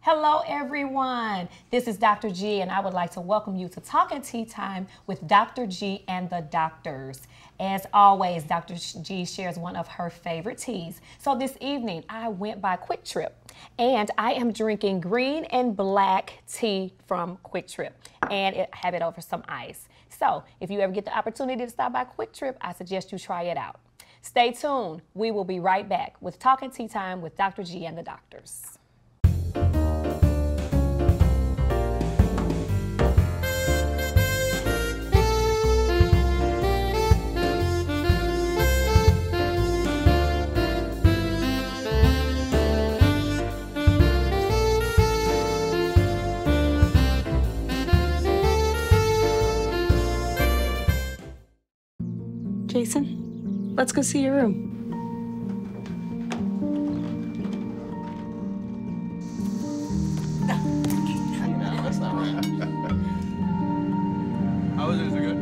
Hello, everyone. This is Dr. G, and I would like to welcome you to Talking Tea Time with Dr. G and the Doctors. As always, Dr. G shares one of her favorite teas. So this evening, I went by Quick Trip, and I am drinking green and black tea from Quick Trip, and have it over some ice. So if you ever get the opportunity to stop by Quick Trip, I suggest you try it out. Stay tuned. We will be right back with Talking Tea Time with Dr. G and the Doctors. Jason, let's go see your room. No, that's not right. How was it? Is it good?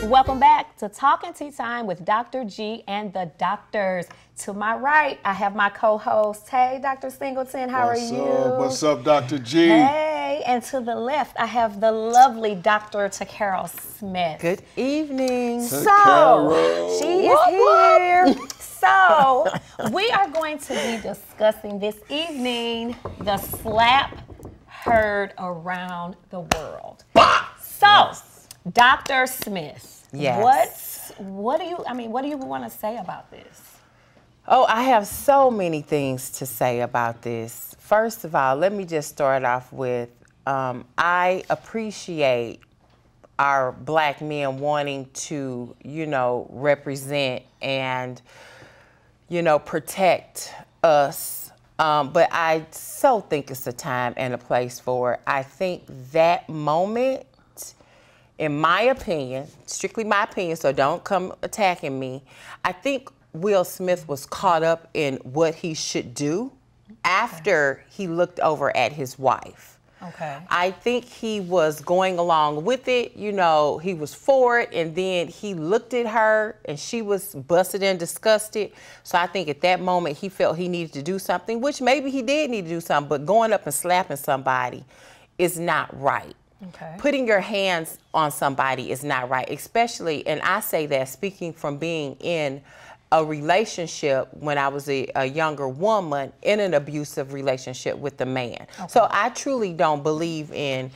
Welcome back to Talking Tea Time with Dr. G and the Doctors. To my right, I have my co-host. Hey, Dr. Singleton, how are you? What's up, Dr. G? Hey, and to the left, I have the lovely Dr. Carol Smith. Good evening. So, she is here. So, we are going to be discussing this evening the slap heard around the world. So, Dr. Smith. Yes. What do you want to say about this? Oh, I have so many things to say about this. First of all, let me just start off with, I appreciate our black men wanting to, represent and, protect us. But I so think it's a time and a place for it. I think that moment, in my opinion, strictly my opinion, so don't come attacking me, I think Will Smith was caught up in what he should do after he looked over at his wife. Okay. I think he was going along with it, he was for it, and then he looked at her and she was busted and disgusted. So I think at that moment he felt he needed to do something, which maybe he did need to do something, but going up and slapping somebody is not right. Okay. Putting your hands on somebody is not right, especially, and I say that speaking from being in a relationship when I was a younger woman in an abusive relationship with a man. Okay. So I truly don't believe in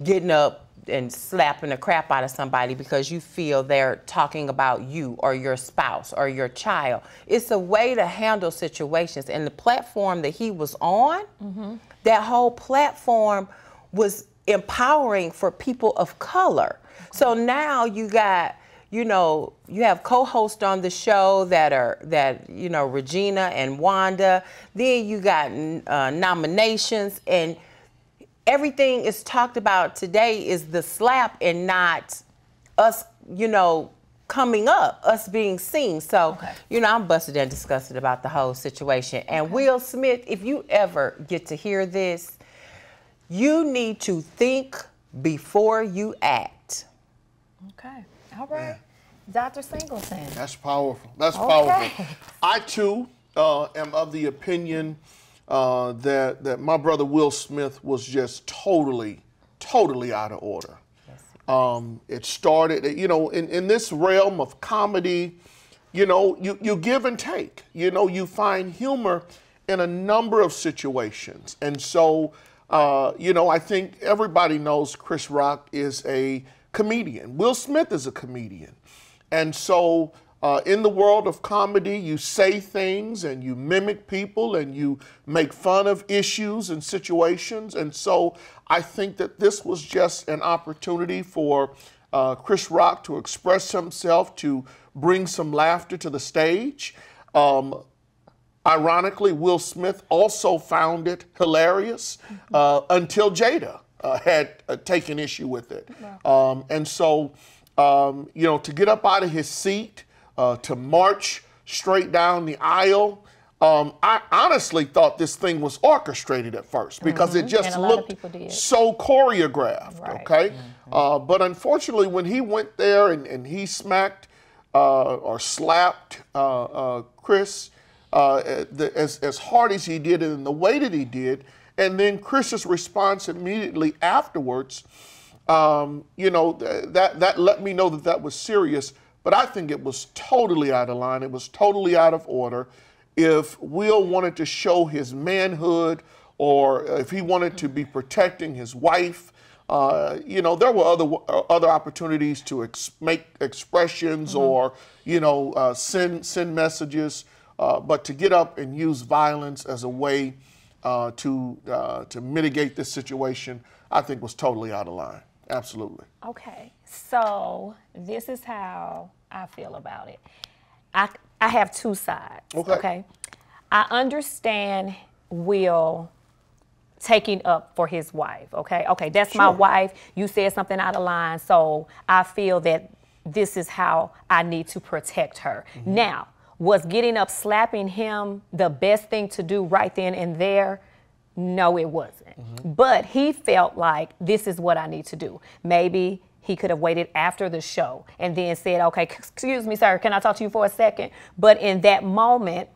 getting up and slapping the crap out of somebody because you feel they're talking about you or your spouse or your child. It's a way to handle situations, and the platform that he was on, that whole platform was empowering for people of color. Okay. So now you got, you have co-hosts on the show that Regina and Wanda. Then you got nominations, and everything is talked about today is the slap and not us, coming up, us being seen. So, okay. I'm busted and disgusted about the whole situation. And okay. Will Smith, if you ever get to hear this, you need to think before you act. Okay. All right. Yeah. Dr. Singleton. That's powerful. That's powerful. I, too, am of the opinion that my brother Will Smith was just totally out of order. Yes. It started, in this realm of comedy, you give and take. You find humor in a number of situations. And so, I think everybody knows Chris Rock is a comedian. Will Smith is a comedian. And so in the world of comedy, you say things and you mimic people and you make fun of issues and situations. And so I think that this was just an opportunity for Chris Rock to express himself, to bring some laughter to the stage. Ironically, Will Smith also found it hilarious until Jada had taken issue with it. Wow. And so, to get up out of his seat, to march straight down the aisle. I honestly thought this thing was orchestrated at first because it just looked so choreographed, Right. okay? But unfortunately, when he went there and he smacked or slapped Chris as hard as he did and in the way that he did, and then Chris's response immediately afterwards, you know, that let me know that that was serious, but I think it was totally out of line. It was totally out of order. If Will wanted to show his manhood or if he wanted to be protecting his wife, you know, there were other opportunities to make expressions or, you know, send messages, but to get up and use violence as a way to mitigate this situation, I think was totally out of line. Absolutely. Okay, so this is how I feel about it. I have two sides, okay? I understand Will taking up for his wife, okay? Okay, that's my wife. You said something out of line, so I feel that this is how I need to protect her. Now, was getting up, slapping him the best thing to do right then and there? No, it wasn't. But he felt like this is what I need to do. Maybe he could have waited after the show and then said, okay, excuse me, sir, can I talk to you for a second? But in that moment,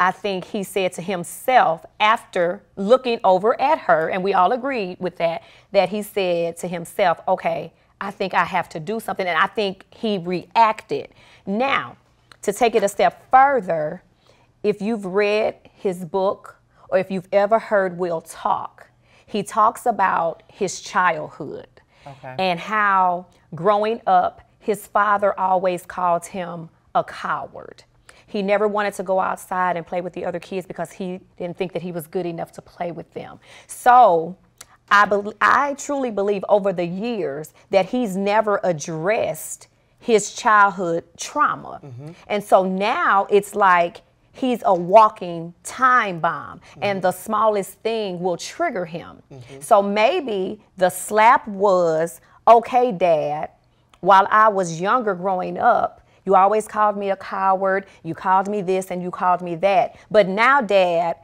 I think he said to himself, after looking over at her, and we all agreed with that he said to himself, okay, I think I have to do something. And I think he reacted. Now, to take it a step further, if you've read his book or if you've ever heard Will talk, he talks about his childhood and how growing up, his father always called him a coward. He never wanted to go outside and play with the other kids because he didn't think that he was good enough to play with them. So I truly believe over the years that he's never addressed his childhood trauma. And so now it's like he's a walking time bomb and the smallest thing will trigger him. So maybe the slap was, okay, Dad, while I was younger growing up, you always called me a coward, you called me this and you called me that. But now, Dad,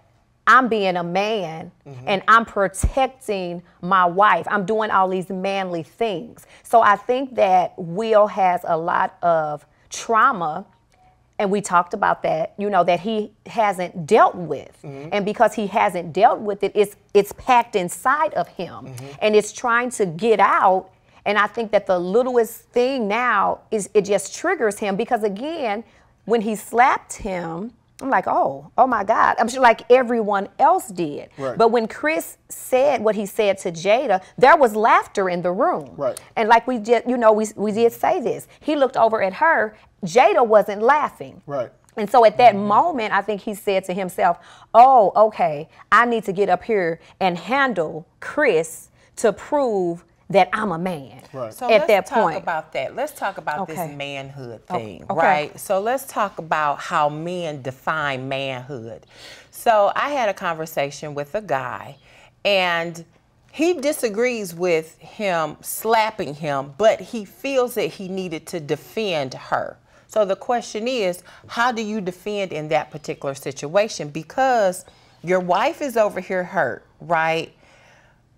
I'm being a man and I'm protecting my wife. I'm doing all these manly things. So I think that Will has a lot of trauma, and we talked about that, you know, that he hasn't dealt with. And because he hasn't dealt with it, it's packed inside of him and it's trying to get out. And I think that the littlest thing now is it just triggers him because, again, when he slapped him, I'm like, oh my God. I'm sure like everyone else did. But when Chris said what he said to Jada, there was laughter in the room. And like we did, you know, we did say this. He looked over at her. Jada wasn't laughing. And so at that moment, I think he said to himself, oh, okay, I need to get up here and handle Chris to prove that I'm a man. So at that let's talk point. about that. Let's talk about this manhood thing, right? So let's talk about how men define manhood. So I had a conversation with a guy, and he disagrees with him slapping him, but he feels that he needed to defend her. So the question is, how do you defend in that particular situation? Because your wife is over here hurt, right?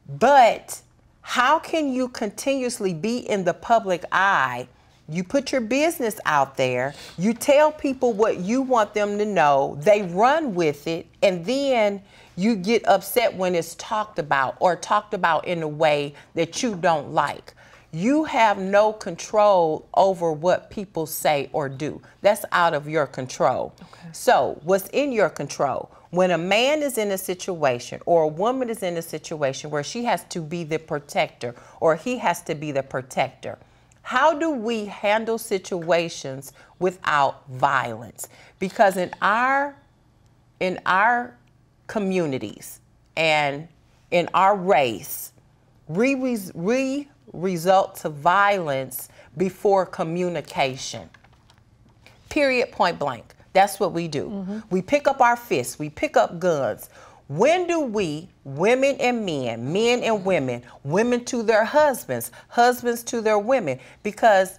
But how can you continuously be in the public eye? You put your business out there, you tell people what you want them to know, they run with it, and then you get upset when it's talked about or talked about in a way that you don't like. You have no control over what people say or do. That's out of your control. So what's in your control? When a man is in a situation or a woman is in a situation where she has to be the protector or he has to be the protector, how do we handle situations without violence? Because in our communities and in our race, we result to violence before communication. Period, point blank. That's what we do. We pick up our fists, we pick up guns. When do we, women and men and women to their husbands, husbands to their women? Because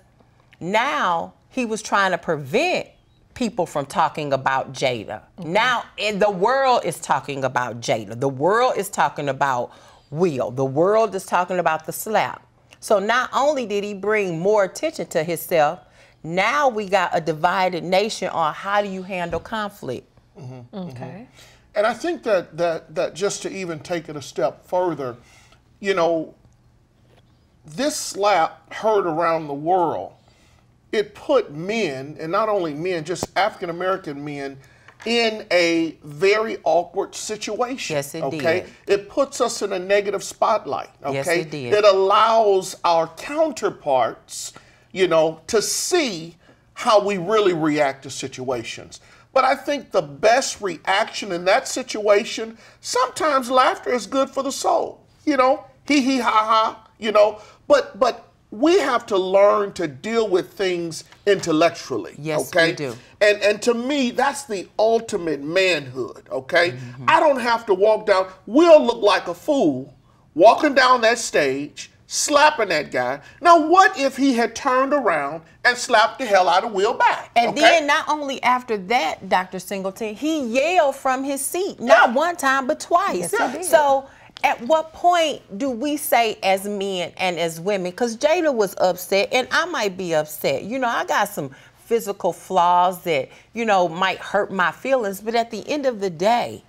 now he was trying to prevent people from talking about Jada. Now, the world is talking about Jada. The world is talking about Will. The world is talking about the slap. So not only did he bring more attention to himself, now we got a divided nation on how do you handle conflict. Okay. And I think that just to even take it a step further, you know, this slap heard around the world. It put men, and not only men, just African American men, in a very awkward situation. Yes, it okay? did. It puts us in a negative spotlight. Okay? Yes, it did. It allows our counterparts, you know, to see how we really react to situations. But I think the best reaction in that situation, sometimes laughter is good for the soul. You know, hee hee ha ha, you know, but we have to learn to deal with things intellectually. Yes, okay? we do. And to me, that's the ultimate manhood, okay? I don't have to walk down, Will look like a fool walking down that stage, slapping that guy. Now, what if he had turned around and slapped the hell out of Will back? And okay? then not only after that, Dr. Singleton, he yelled from his seat, not one time, but twice. Yes, he did. So at what point do we say as men and as women, because Jada was upset and I might be upset. You know, I got some physical flaws that, you know, might hurt my feelings, but at the end of the day,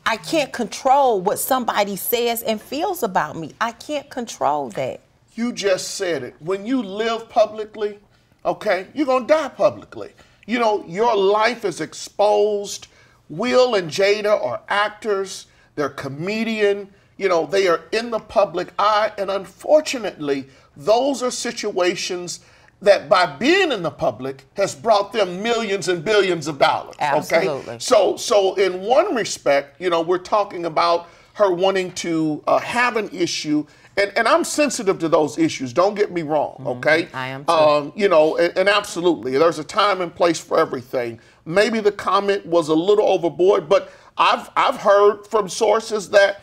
I can't control what somebody says and feels about me. I can't control that. You just said it. When you live publicly, okay, you're going to die publicly. You know, your life is exposed. Will and Jada are actors. They're comedian. You know, they are in the public eye. And unfortunately, those are situations that by being in the public has brought them millions and billions of dollars. Absolutely. Okay? So in one respect, you know, we're talking about her wanting to have an issue. And I'm sensitive to those issues. Don't get me wrong, okay? I am too. You know, and absolutely, there's a time and place for everything. Maybe the comment was a little overboard, but I've heard from sources that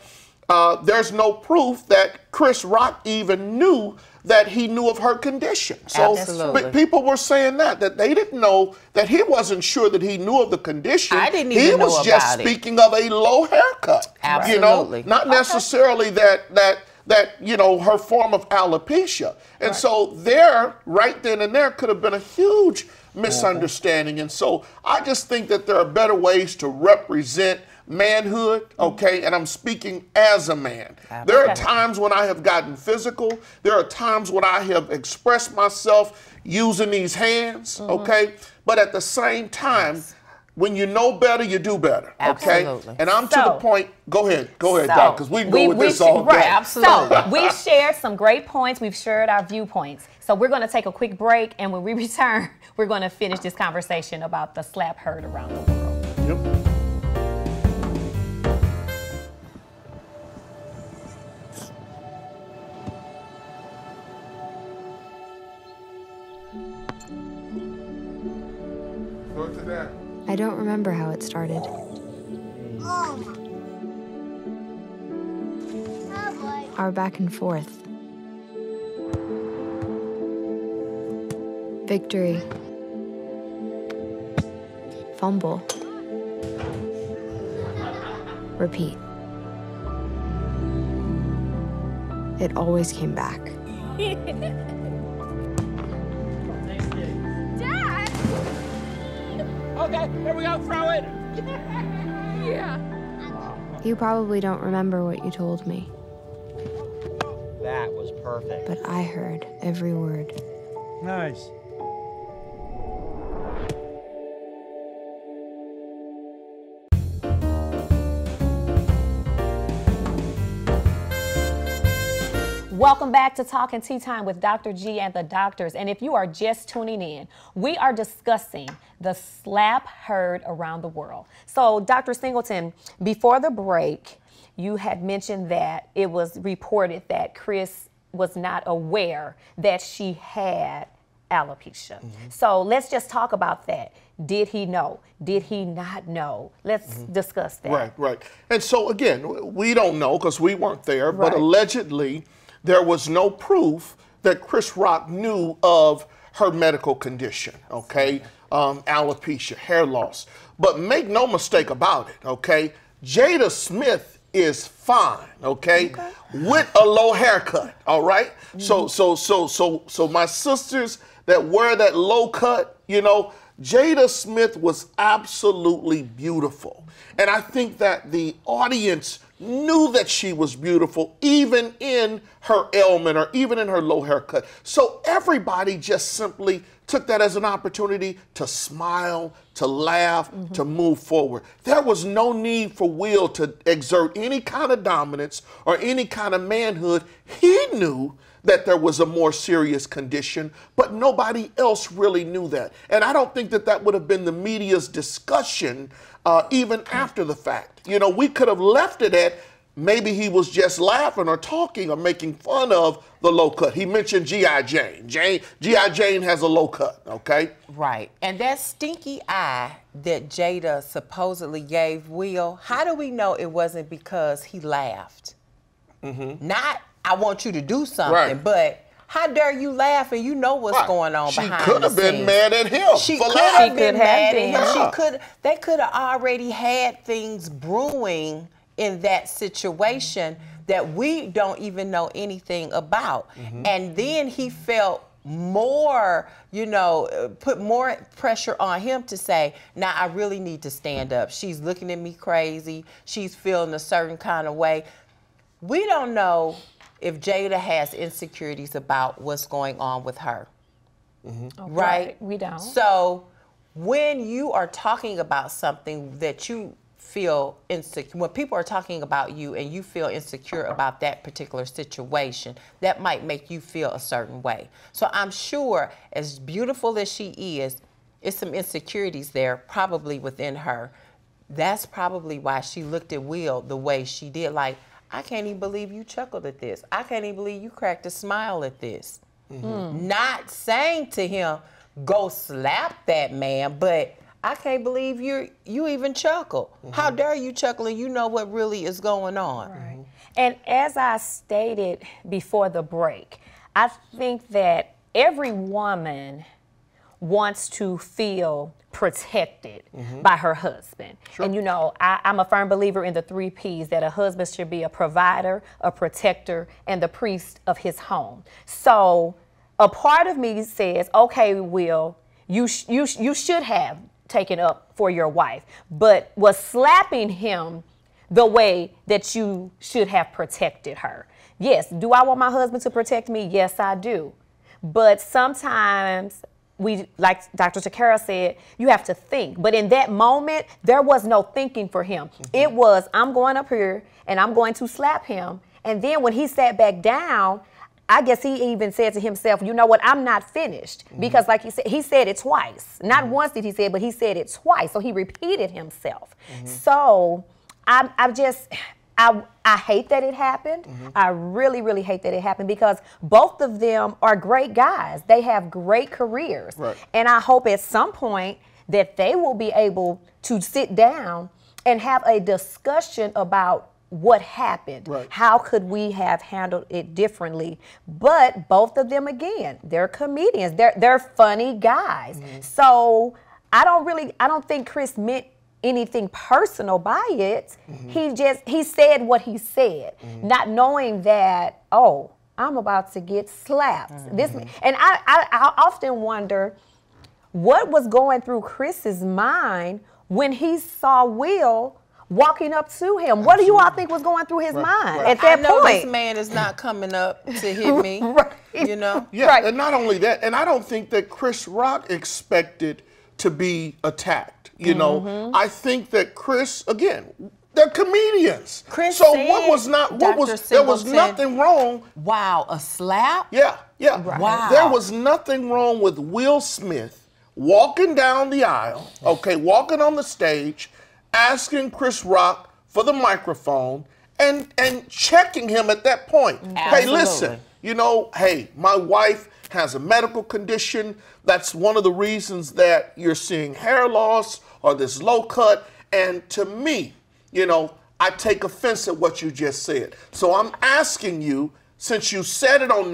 there's no proof that Chris Rock even knew that he knew of her condition. So Absolutely. people were saying that they didn't know, that he wasn't sure that he knew of the condition. I didn't he even know was just about it. speaking of a low haircut. Absolutely. You know, not necessarily that you know, her form of alopecia. And so there, right then and there, could have been a huge misunderstanding. And so I just think that there are better ways to represent manhood, okay? And I'm speaking as a man. There are times when I have gotten physical. There are times when I have expressed myself using these hands, okay? But at the same time, when you know better, you do better, okay? Absolutely. And I'm to the point, go ahead, Doc, because we can go with we this all day. right, Absolutely. So we've shared some great points. We've shared our viewpoints. So we're going to take a quick break, and when we return, we're going to finish this conversation about the slap heard around the world. Yep. Go to that. I don't remember how it started. Our back and forth. Victory. Fumble. Repeat. It always came back. Okay, here we go, throw it. You probably don't remember what you told me, That was perfect. but I heard every word. Nice. Welcome back to Talking Tea Time with Dr. G and the Doctors. And if you are just tuning in, we are discussing the slap heard around the world. So, Dr. Singleton, before the break, you had mentioned that it was reported that Chris was not aware that she had alopecia. So let's just talk about that. Did he know? Did he not know? Let's discuss that. Right. And so again, we don't know because we weren't there, but Right. allegedly there was no proof that Chris Rock knew of her medical condition, okay? Alopecia, hair loss. But make no mistake about it, okay? Jada Smith is fine, okay? With a low haircut, all right? So my sisters that wear that low cut, you know, Jada Smith was absolutely beautiful. And I think that the audience knew that she was beautiful, even in her ailment or even in her low haircut. So everybody just simply took that as an opportunity to smile, to laugh, to move forward. There was no need for Will to exert any kind of dominance or any kind of manhood. He knew that there was a more serious condition, but nobody else really knew that. And I don't think that that would have been the media's discussion even after the fact. You know, we could have left it at maybe he was just laughing or talking or making fun of the low cut. He mentioned G.I. Jane. G.I. Jane has a low cut, okay? Right. And that stinky eye that Jada supposedly gave Will, how do we know it wasn't because he laughed? Not, I want you to do something, but how dare you laugh and you know what's going on behind the scenes. She could have been mad at him. She could have been mad at him. They could have already had things brewing in that situation that we don't even know anything about. And then he felt more, you know, put more pressure on him to say, now I really need to stand up. She's looking at me crazy. She's feeling a certain kind of way. We don't know if Jada has insecurities about what's going on with her, right? We don't. So when you are talking about something that you feel insecure, when people are talking about you and you feel insecure about that particular situation, that might make you feel a certain way. So I'm sure, as beautiful as she is, it's some insecurities there probably within her. That's probably why she looked at Will the way she did, like, I can't even believe you chuckled at this. I can't even believe you cracked a smile at this. Not saying to him, go slap that man, but I can't believe you even chuckle. How dare you chuckle and you know what really is going on. Right. And as I stated before the break, I think that every woman wants to feel protected by her husband. And you know, I'm a firm believer in the 3 Ps, that a husband should be a provider, a protector, and the priest of his home. So a part of me says, okay, Will, you should have taken up for your wife, but was slapping him the way that you should have protected her. Yes, do I want my husband to protect me? Yes, I do. But sometimes like Dr. Takara said, you have to think. But in that moment, there was no thinking for him. It was, I'm going up here and I'm going to slap him. And then when he sat back down, I guess he even said to himself, you know what, I'm not finished. Because like he said it twice. Not once did he say it, but he said it twice. So he repeated himself. So I hate that it happened. I really, really hate that it happened, because both of them are great guys. They have great careers. And I hope at some point that they will be able to sit down and have a discussion about what happened. How could we have handled it differently? But both of them, again, they're comedians. They're funny guys. So I don't think Chris meant anything personal by it. He said what he said, not knowing that, oh, I'm about to get slapped. And I often wonder what was going through Chris's mind when he saw Will walking up to him. What do you all think was going through his mind at that point? This man is not coming up to hit me, you know? Yeah, and not only that, and I don't think that Chris Rock expected to be attacked. You know, I think that Chris, again, they're comedians. Chris so said, there was nothing wrong. Wow, a slap? Yeah. Wow. There was nothing wrong with Will Smith walking down the aisle, walking on the stage, asking Chris Rock for the microphone and checking him at that point. Hey, listen, you know, hey, my wife has a medical condition. That's one of the reasons that you're seeing hair loss or this low cut. And to me, you know, I take offense at what you just said. So I'm asking you, since you said it on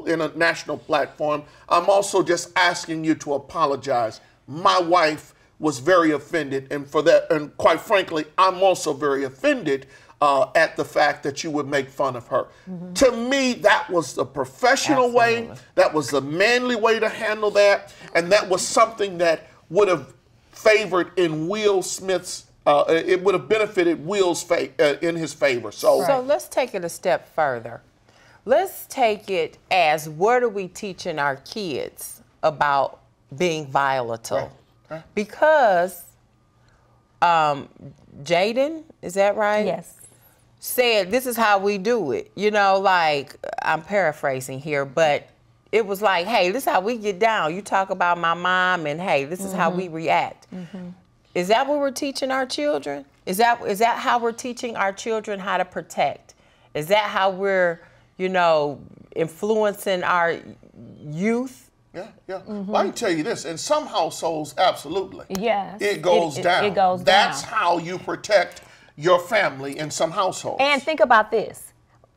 in a national platform, I'm also just asking you to apologize. My wife was very offended, and for that, and quite frankly, I'm also very offended at the fact that you would make fun of her. To me, that was the professional way, that was the manly way to handle that, and that was something that would have favored in Will Smith's, it would have benefited Will's in his favor. So let's take it a step further. Let's take it as, what are we teaching our kids about being volatile? Right. Because Jaden, is that right? Yes. Said, this is how we do it. You know, like, I'm paraphrasing here, but it was like, hey, this is how we get down. You talk about my mom, and hey, this is how we react. Is that what we're teaching our children? Is that how we're teaching our children how to protect? Is that how we're, you know, influencing our youth? Yeah, yeah. Well, I can tell you this, in some households, absolutely. Yes. It goes down. It goes down. That's how you protect your family in some households. And think about this.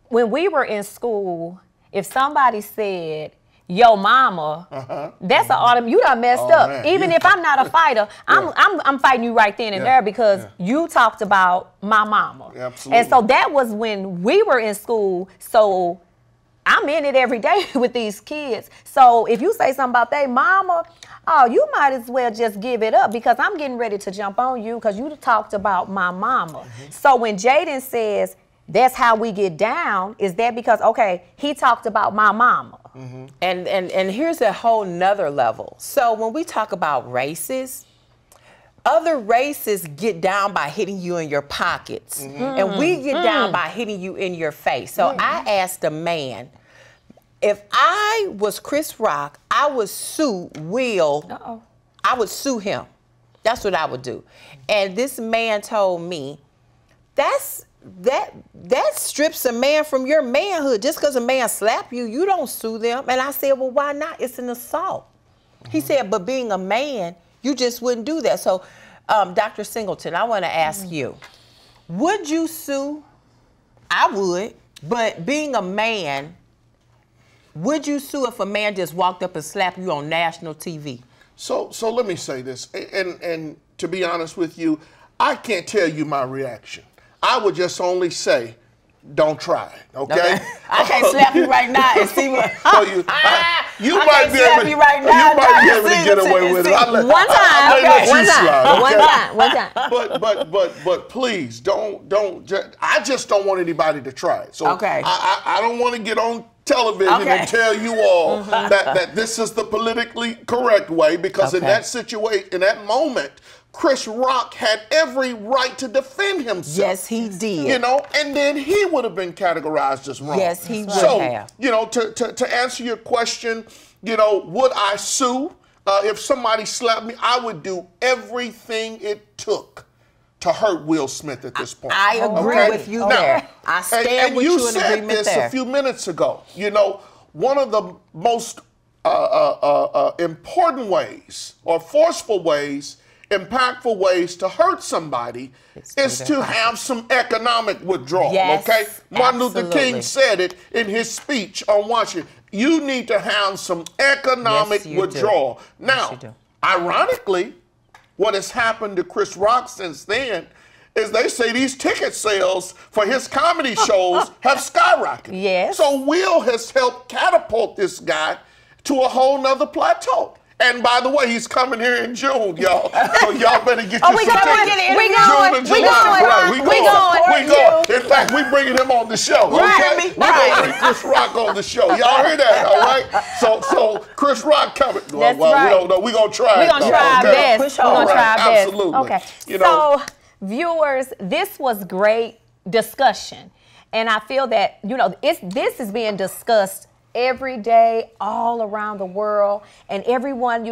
When we were in school, if somebody said, yo mama, that's an automatic, you done messed up. Man, even if I'm not a fighter, I'm fighting you right then and there because you talked about my mama. Absolutely. And so that was when we were in school. So I'm in it every day with these kids. So if you say something about their mama, oh, you might as well just give it up because I'm getting ready to jump on you because you talked about my mama. So when Jaden says, that's how we get down, is that because, okay, he talked about my mama? And here's a whole nother level. So when we talk about races, other races get down by hitting you in your pockets. And we get down by hitting you in your face. So I asked a man, if I was Chris Rock, I would sue Will. I would sue him. That's what I would do. And this man told me, that strips a man from your manhood. Just because a man slap you, you don't sue them. And I said, well, why not? It's an assault. He said, but being a man, you just wouldn't do that. So, Dr. Singleton, I want to ask you, would you sue? I would. But being a man, would you sue if a man just walked up and slapped you on national TV? So let me say this, and to be honest with you, I can't tell you my reaction. I would just only say, don't try it, okay? I can't slap you right now and see what. So you might be able to get away with it. One time. But please don't. I just don't want anybody to try it. So I don't want to get on television and tell you all that this is the politically correct way, because in that situation, in that moment, Chris Rock had every right to defend himself. Yes, he did. You know, and then he would have been categorized as wrong. Yes, he would have. You know, to answer your question, you know, would I sue? If somebody slapped me, I would do everything it took to hurt Will Smith at this point. I agree with you there. I stand with you in agreement there. And you said this a few minutes ago. You know, one of the most important ways or forceful ways, impactful ways to hurt somebody is to have some economic withdrawal, okay? Martin Luther King said it in his speech on Washington. You need to have some economic withdrawal. Now, ironically, what has happened to Chris Rock since then is they say these ticket sales for his comedy shows have skyrocketed. Yes. So Will has helped catapult this guy to a whole nother plateau. And by the way, he's coming here in June, y'all. So y'all better get your tickets. We going. In fact, we bringing him on the show. Okay? We're gonna bring Chris Rock on the show. Y'all hear that? All right. So Chris Rock coming. That's well, right. We don't know. We're gonna try. We're gonna try our best. We're gonna try our best. Absolutely. Okay. You know, so, viewers, this was great discussion, and I feel that this is being discussed every day, all around the world, and everyone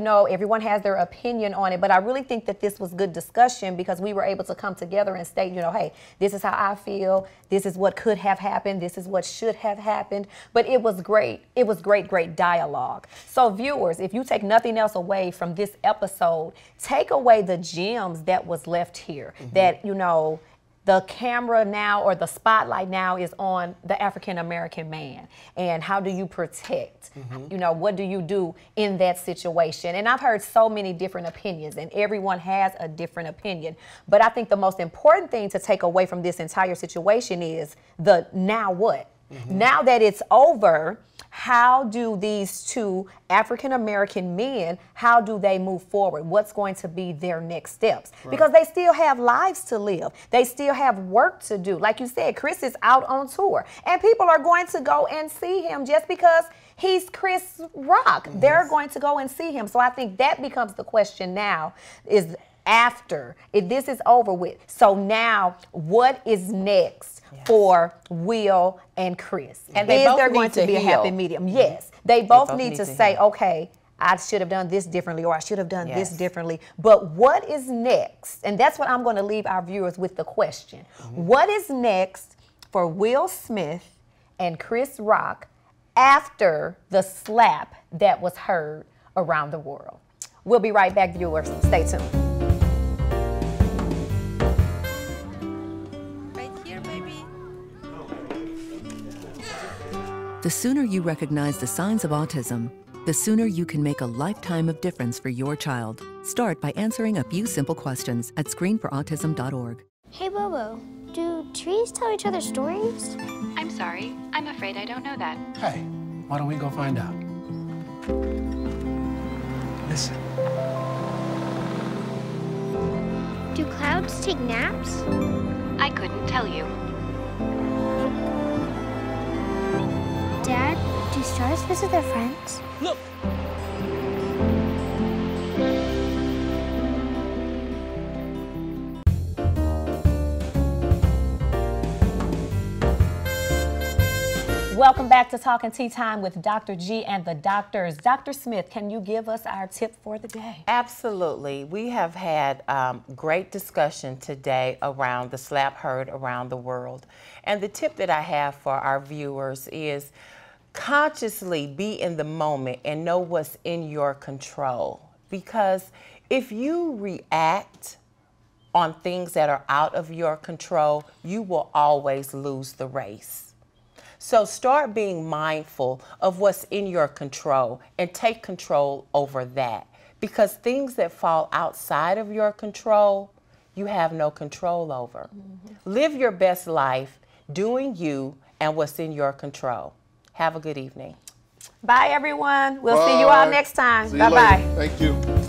has their opinion on it. But I really think that this was good discussion because we were able to come together and state, hey, this is how I feel. This is what could have happened. This is what should have happened. But it was great. It was great dialogue. So viewers, if you take nothing else away from this episode, take away the gems that was left here that, the camera now, or the spotlight now, is on the African American man. And how do you protect? You know, what do you do in that situation? And I've heard so many different opinions, and everyone has a different opinion. But I think the most important thing to take away from this entire situation is the now what? Now that it's over, how do these two African American men, how do they move forward? What's going to be their next steps? Because they still have lives to live. They still have work to do. Like you said, Chris is out on tour, and people are going to go and see him just because he's Chris Rock. They're going to go and see him. So I think that becomes the question now, is after this is over with. So now what is next for Will and Chris? And is there going to be a happy medium? Yes. They both need to say, okay, I should have done this differently, or I should have done this differently. But what is next? And that's what I'm going to leave our viewers with, the question. What is next for Will Smith and Chris Rock after the slap that was heard around the world? We'll be right back, viewers. Stay tuned. The sooner you recognize the signs of autism, the sooner you can make a lifetime of difference for your child. Start by answering a few simple questions at screenforautism.org. Hey, Bobo, do trees tell each other stories? I'm sorry. I'm afraid I don't know that. Hey, why don't we go find out? Listen. Do clouds take naps? I couldn't tell you. Dad, do stars visit their friends? Look! Welcome back to Talking Tea Time with Dr. G and the doctors. Dr. Smith, can you give us our tip for the day? Absolutely. We have had great discussion today around the slap heard around the world. And the tip that I have for our viewers is consciously be in the moment and know what's in your control. Because if you react on things that are out of your control, you will always lose the race. So start being mindful of what's in your control and take control over that. Because things that fall outside of your control, you have no control over. Live your best life doing you and what's in your control. Have a good evening. Bye, everyone. We'll see you all next time. Bye-bye. Thank you.